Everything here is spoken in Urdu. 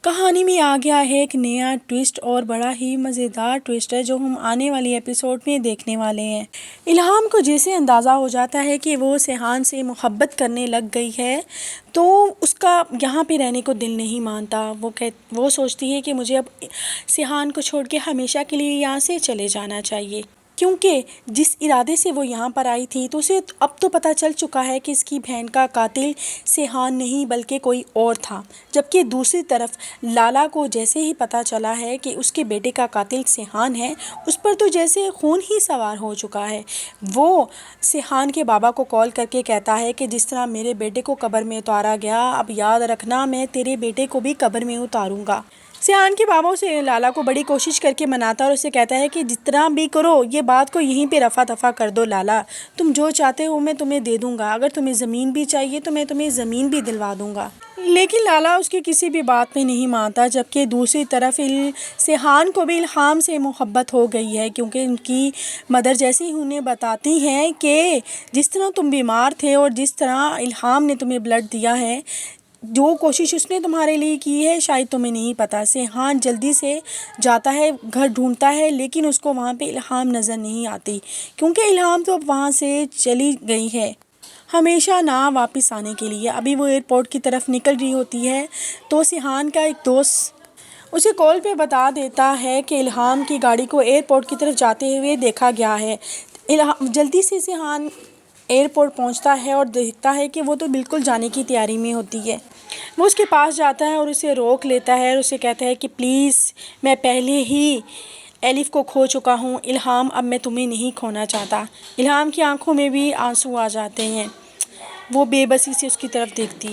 کہانی میں آ گیا ہے ایک نیا ٹویسٹ اور بڑا ہی مزیدار ٹویسٹ ہے جو ہم آنے والی ایپیسوڈ میں دیکھنے والے ہیں۔ الہام کو جیسے اندازہ ہو جاتا ہے کہ وہ سیحان سے محبت کرنے لگ گئی ہے تو اس کا یہاں پہ رہنے کو دل نہیں مانتا۔ وہ سوچتی ہے کہ مجھے اب سیحان کو چھوڑ کے ہمیشہ کے لیے یہاں سے چلے جانا چاہیے، کیونکہ جس ارادے سے وہ یہاں پر آئی تھی تو اسے اب تو پتہ چل چکا ہے کہ اس کی بہن کا قاتل سیحان نہیں بلکہ کوئی اور تھا، جبکہ دوسری طرف لالا کو جیسے ہی پتہ چلا ہے کہ اس کے بیٹے کا قاتل سیحان ہے، اس پر تو جیسے خون ہی سوار ہو چکا ہے۔ وہ سیحان کے بابا کو کال کر کے کہتا ہے کہ جس طرح میرے بیٹے کو قبر میں اتارا گیا، اب یاد رکھنا میں تیرے بیٹے کو بھی قبر میں اتاروں گا۔ سیحان کے بابا اسے لالا کو بڑی کوشش کر کے مناتا اور اسے کہتا ہے کہ جتنا بھی کرو یہ بات کو یہیں پہ رفع دفع کر دو لالا، تم جو چاہتے ہو میں تمہیں دے دوں گا، اگر تمہیں زمین بھی چاہیے تو میں تمہیں زمین بھی دلوا دوں گا۔ لیکن لالا اس کی کسی بھی بات میں نہیں مانتا، جبکہ دوسری طرف سیحان کو بھی الہام سے محبت ہو گئی ہے، کیونکہ ان کی مدر جیسے ہی انہیں بتاتی ہیں کہ جس طرح تم بیمار تھے اور جس طرح الہام نے تمہیں بلڈ دیا ہے، جو کوشش اس نے تمہارے لیے کی ہے شاید تمہیں نہیں پتہ۔ سیحان جلدی سے جاتا ہے، گھر ڈھونڈتا ہے، لیکن اس کو وہاں پہ الہام نظر نہیں آتی، کیونکہ الہام تو اب وہاں سے چلی گئی ہے ہمیشہ نہ واپس آنے کے لیے۔ ابھی وہ ایئرپورٹ کی طرف نکل رہی ہوتی ہے تو سیحان کا ایک دوست اسے کال پہ بتا دیتا ہے کہ الہام کی گاڑی کو ایئرپورٹ کی طرف جاتے ہوئے دیکھا گیا ہے۔ جلدی سے سیحان ایئرپورٹ پہنچتا ہے اور دیکھتا ہے کہ وہ تو بالکل جانے کی تیاری میں ہوتی ہے۔ وہ اس کے پاس جاتا ہے اور اسے روک لیتا ہے اور اسے کہتا ہے کہ پلیز، میں پہلے ہی ایلف کو کھو چکا ہوں الہام، اب میں تمہیں نہیں کھونا چاہتا۔ الہام کی آنکھوں میں بھی آنسو آ جاتے ہیں، وہ بے بسی سے اس کی طرف دیکھتی ہے۔